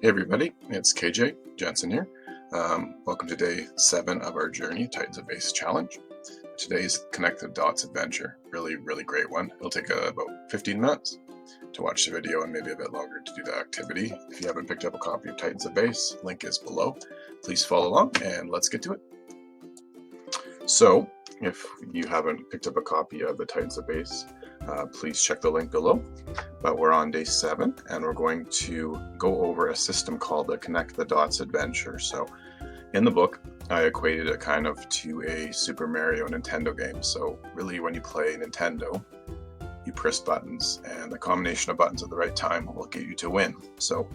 Hey everybody, it's KJ Jensen here. Welcome to day 7 of our Journey Titans of Bass Challenge. Today's Connect the Dots adventure, really great one. It'll take about 15 minutes to watch the video and maybe a bit longer to do the activity. If you haven't picked up a copy of Titans of Bass, link is below. Please follow along and let's get to it. So, if you haven't picked up a copy of the Titans of Bass, please check the link below. But we're on day 7 and we're going to go over a system called the Connect the Dots adventure. So in the book, I equated it kind of to a Super Mario Nintendo game. So really when you play Nintendo, you press buttons and the combination of buttons at the right time will get you to win. So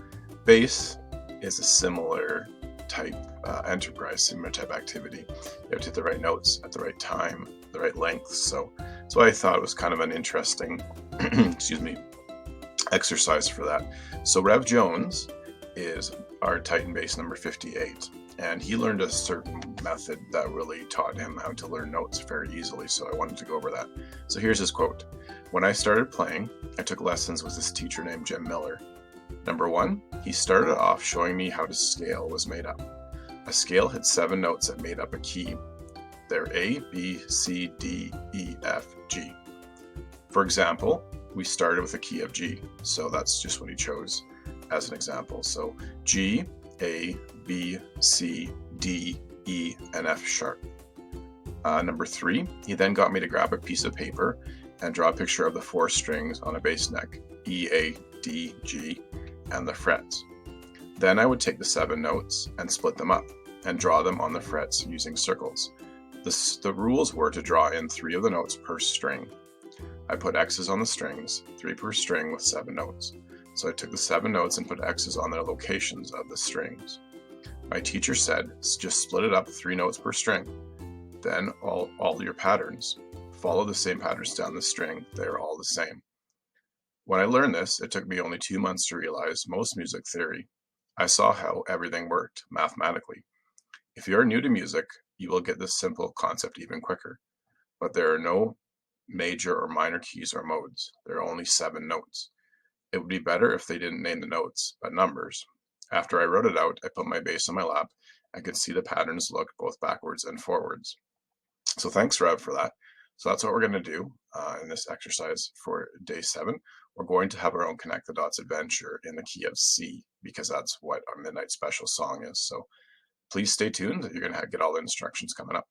bass is a similar type enterprise, similar type activity. You have to hit the right notes at the right time, the right length. So I thought it was kind of an interesting excuse me, exercise for that. So Rev Jones is our Titan bass number 58, and he learned a certain method that really taught him how to learn notes very easily, so I wanted to go over that. So here's his quote. When I started playing, I took lessons with this teacher named Jim Miller. Number 1, he started off showing me how to scale was made up. A scale had 7 notes that made up a key. They're A, B, C, D, E, F, G. For example, we started with a key of G, so that's just what he chose as an example. So G, A, B, C, D, E, and F sharp. Number 3, he then got me to grab a piece of paper and draw a picture of the 4 strings on a bass neck, E, A, D, G, and the frets. Then I would take the 7 notes and split them up and draw them on the frets using circles. The rules were to draw in 3 of the notes per string. I put X's on the strings, 3 per string with 7 notes. So I took the 7 notes and put X's on their locations of the strings. My teacher said, just split it up 3 notes per string. Then all your patterns. Follow the same patterns down the string, they're all the same. When I learned this, it took me only 2 months to realize most music theory. I saw how everything worked mathematically. If you're new to music, you will get this simple concept even quicker. But there are no major or minor keys or modes. There are only 7 notes. It would be better if they didn't name the notes, but numbers. After I wrote it out, I put my bass on my lap. I could see the patterns look both backwards and forwards. So thanks, Rev, for that. So that's what we're going to do in this exercise for day 7. We're going to have our own Connect the Dots adventure in the key of C, because that's what our Midnight Special song is. So please stay tuned. You're going to get all the instructions coming up.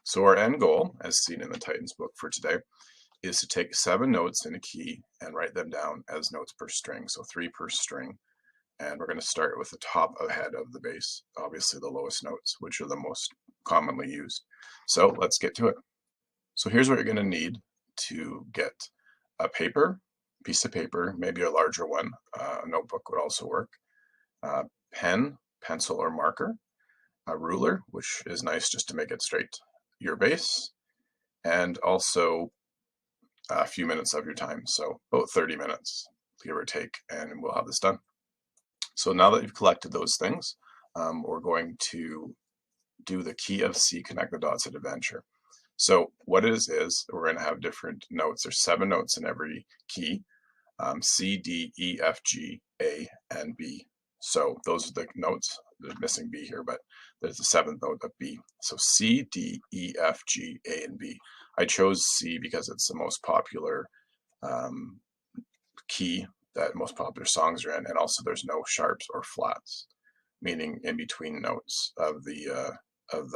So our end goal, as seen in the Titans book for today, is to take 7 notes in a key and write them down as notes per string, so 3 per string. And we're going to start with the top head of the bass, obviously the lowest notes, which are the most commonly used. So let's get to it. So here's what you're going to need to get a piece of paper, maybe a larger one, a notebook would also work, pen, pencil, or marker, a ruler, which is nice just to make it straight, your bass, and also a few minutes of your time, so about 30 minutes, give or take, and we'll have this done. So now that you've collected those things, we're going to do the key of C Connect the Dots adventure. So what it is we're going to have different notes. There's 7 notes in every key, C, D, E, F, G, A, and B. So those are the notes. There's missing B here, but there's the 7th note of B. So C, D, E, F, G, A, and B. I chose C because it's the most popular key that most popular songs are in, and also there's no sharps or flats, meaning in between notes of the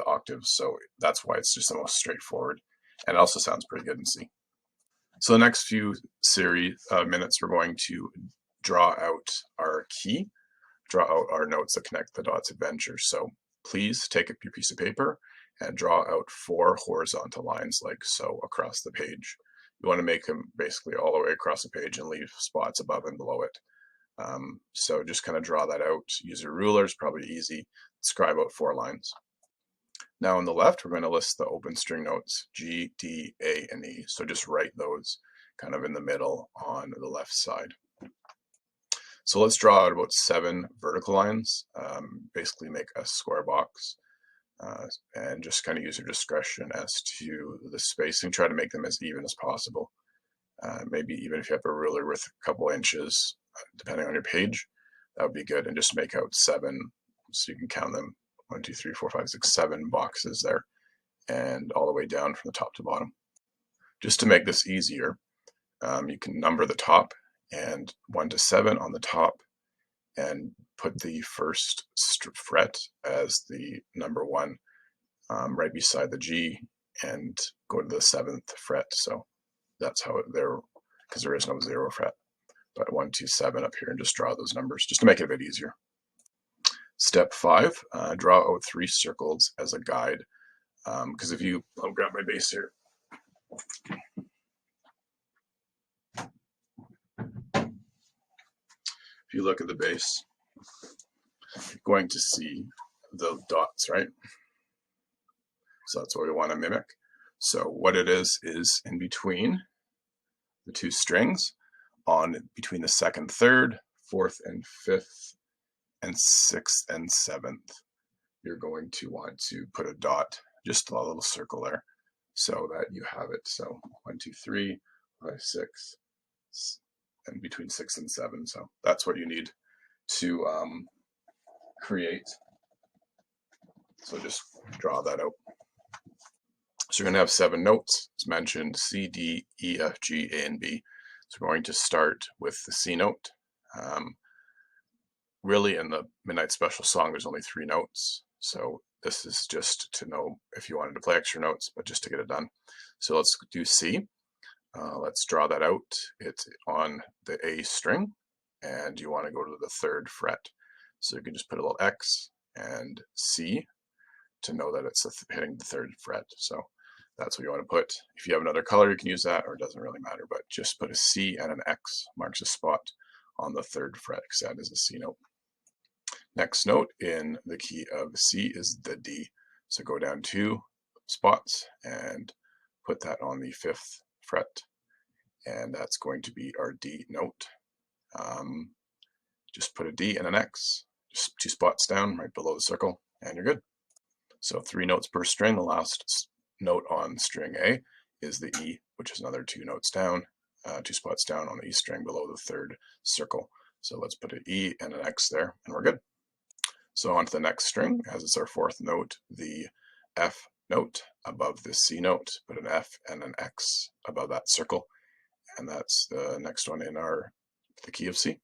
octaves. So that's why it's just the most straightforward, and it also sounds pretty good in C. So the next few minutes, we're going to draw out our key, draw out our notes that connect the dots adventure. So please take up your piece of paper and draw out 4 horizontal lines like so across the page. You want to make them basically all the way across the page and leave spots above and below it. So just kind of draw that out. Use your ruler, it's probably easy. Scribe out 4 lines. Now on the left, we're going to list the open string notes, G, D, A, and E. So just write those kind of in the middle on the left side. So let's draw out about 7 vertical lines, basically make a square box, and just kind of use your discretion as to the spacing. Try to make them as even as possible. Maybe even if you have a ruler with a couple inches, depending on your page, that would be good. And just make out 7, so you can count them: 1, 2, 3, 4, 5, 6, 7 boxes there, and all the way down from the top to bottom. Just to make this easier, you can number the top, and 1 to 7 on the top, and put the first fret as the number 1 right beside the G, and go to the 7th fret. So that's how there, because there is no 0 fret. But 1, 2, 7 up here, and just draw those numbers just to make it a bit easier. Step 5, draw out 3 circles as a guide. Because if you, I'll grab my bass here. If you look at the bass, you're going to see the dots, right? So that's what we want to mimic. So what it is in between the 2 strings, on between the 2nd, 3rd, 4th, and 5th, and 6th and 7th, you're going to want to put a dot, just a little circle there, so that you have it. So 1, 2, 3, 5, 6, and between 6 and 7. So that's what you need to create. So just draw that out. So you're going to have 7 notes, as mentioned: C, D, E, F, G, A, and B. So we're going to start with the C note. Really, in the Midnight Special song, there's only 3 notes. So this is just to know if you wanted to play extra notes, but just to get it done. So let's do C. Let's draw that out. It's on the A string, and you want to go to the 3rd fret. So you can just put a little X and C to know that it's hitting the 3rd fret. So that's what you want to put. If you have another color, you can use that, or it doesn't really matter, but just put a C and an X, marks a spot on the 3rd fret, because that is a C note. Next note in the key of C is the D. So go down 2 spots and put that on the 5th fret, and that's going to be our D note. Just put a D and an X, just 2 spots down right below the circle, and you're good. So 3 notes per string. The last note on string A is the E, which is another 2 notes down, 2 spots down on the E string below the 3rd circle. So let's put an E and an X there, and we're good. So on to the next string, as it's our 4th note, the F note above the C note, put an F and an X above that circle, and that's the next one in the key of C.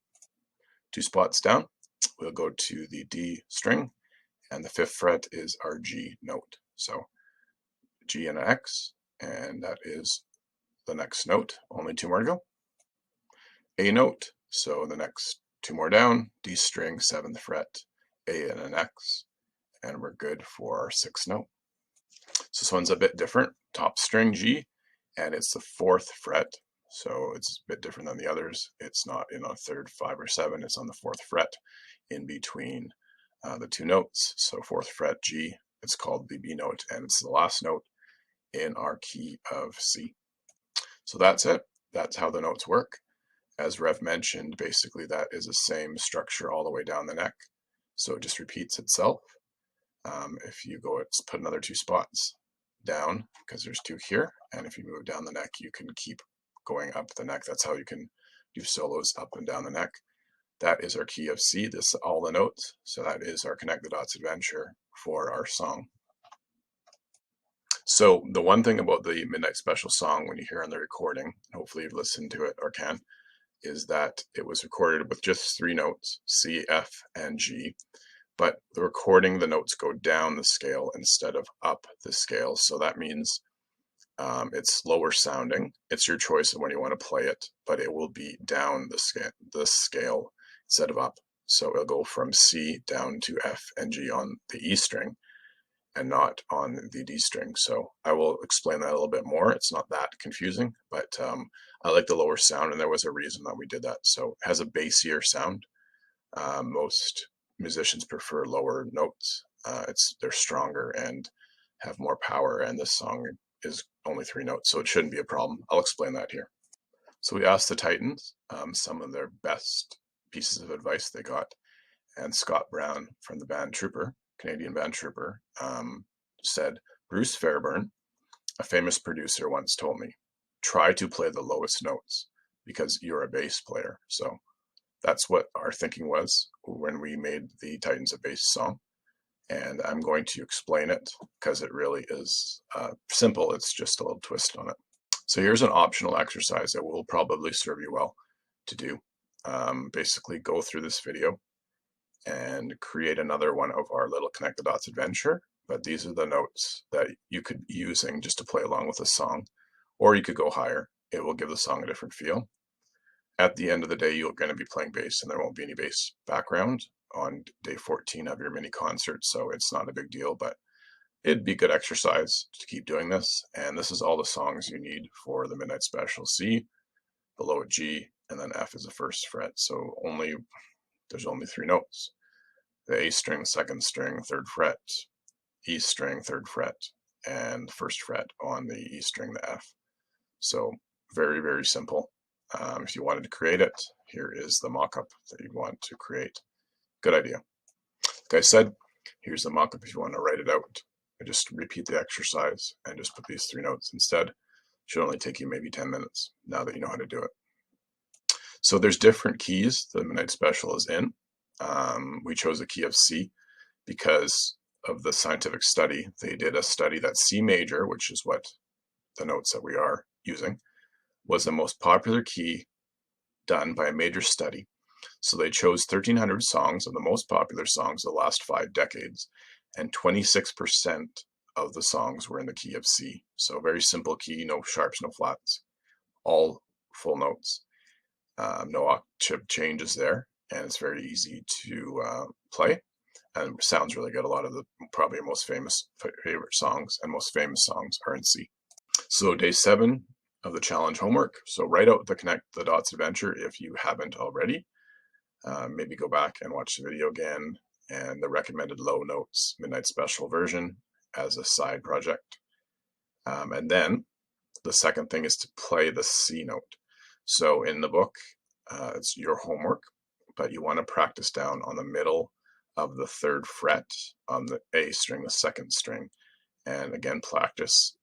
2 spots down, we'll go to the D string, and the 5th fret is our G note. So G and an X, and that is the next note. Only 2 more to go. A note, so the next 2 more down, D string, 7th fret, A and an X, and we're good for our 6th note. So this one's a bit different. Top string G, and it's the 4th fret, so it's a bit different than the others. It's not in a 3rd, 5, or 7, it's on the 4th fret in between the 2 notes. So 4th fret G, it's called the B note, and it's the last note in our key of C. So that's it. That's how the notes work. As Rev mentioned, basically that is the same structure all the way down the neck. So it just repeats itself. If you go, it's put another 2 spots down, because there's 2 here. And if you move down the neck, you can keep going up the neck. That's how you can do solos up and down the neck. That is our key of C. This is all the notes. So that is our Connect the Dots adventure for our song. So the one thing about the Midnight Special song, when you hear on the recording, hopefully you've listened to it or can, is that it was recorded with just 3 notes, C, F, and G. But the recording, the notes go down the scale instead of up the scale. So that means it's lower sounding. It's your choice of when you want to play it, but it will be down the scale instead of up. So it'll go from C down to F and G on the E string, and not on the D string. So I will explain that a little bit more. It's not that confusing, but I like the lower sound, and there was a reason that we did that. So it has a bassier sound. Most musicians prefer lower notes. They're stronger and have more power, and this song is only 3 notes, so it shouldn't be a problem. I'll explain that here. So we asked the Titans some of their best pieces of advice they got, and Scott Brown from the band Trooper, Canadian band Trooper, said, Bruce Fairbairn, a famous producer, once told me, try to play the lowest notes because you're a bass player. So that's what our thinking was when we made the Titans of Bass song. And I'm going to explain it because it really is simple. It's just a little twist on it. So here's an optional exercise that will probably serve you well to do. Basically go through this video and create another one of our little Connect the Dots adventure. But these are the notes that you could be using just to play along with the song, or you could go higher. It will give the song a different feel. At the end of the day, you're going to be playing bass, and there won't be any bass background on day 14 of your mini concert, so it's not a big deal, but it'd be good exercise to keep doing this. And this is all the songs you need for the Midnight Special. C, below it G, and then F is the first fret. So there's only 3 notes. The A string, second string, third fret, E string, third fret, and first fret on the E string, the F. So very, very simple. If you wanted to create it, here is the mock-up that you want to create. Good idea. Like I said, here's the mock-up if you want to write it out. I just repeat the exercise and just put these 3 notes instead. It should only take you maybe 10 minutes now that you know how to do it. So there's different keys the Midnight Special is in. We chose a key of C because of the scientific study. They did a study that C major, which is what the notes that we are using, was the most popular key done by a major study. So they chose 1,300 songs of the most popular songs of the last 5 decades, and 26% of the songs were in the key of C. So very simple key, no sharps, no flats, all full notes. No octave changes there, and it's very easy to play, and it sounds really good. A lot of the probably most famous favorite songs and most famous songs are in C. So day 7 of the challenge homework. So write out the Connect the Dots adventure if you haven't already. Maybe go back and watch the video again, and the recommended low notes Midnight Special version as a side project. And then the second thing is to play the C note. So in the book, it's your homework, but you want to practice down on the middle of the 3rd fret on the A string, the 2nd string, and again practice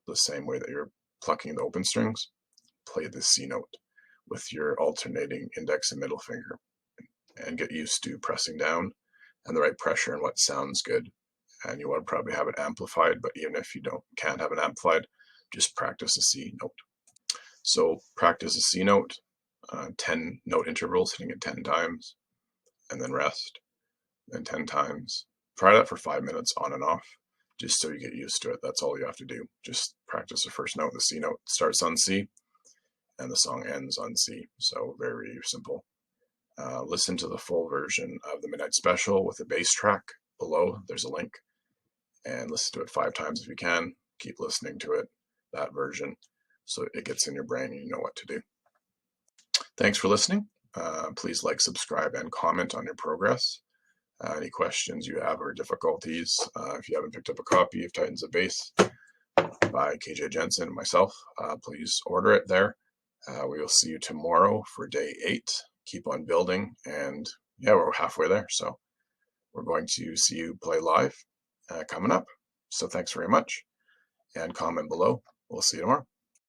the same way that you're plucking the open strings. Play the C note with your alternating index and middle finger, and get used to pressing down and the right pressure and what sounds good. And you want to probably have it amplified, but even if you can't have it amplified, just practice the C note. So practice the C note, 10 note intervals, hitting it 10 times, and then rest, then 10 times. Try that for 5 minutes on and off, just so you get used to it. That's all you have to do. Just practice the first note. The C note starts on C, and the song ends on C. So very simple. Listen to the full version of the Midnight Special with the bass track below. There's a link. And listen to it 5 times if you can. Keep listening to it, that version, so it gets in your brain and you know what to do. Thanks for listening. Please like, subscribe, and comment on your progress. Any questions you have or difficulties, if you haven't picked up a copy of Titans of Bass by KJ Jensen and myself, please order it there. We will see you tomorrow for day 8. Keep on building, and yeah, we're halfway there. So we're going to see you play live coming up. So thanks very much, and comment below. We'll see you tomorrow.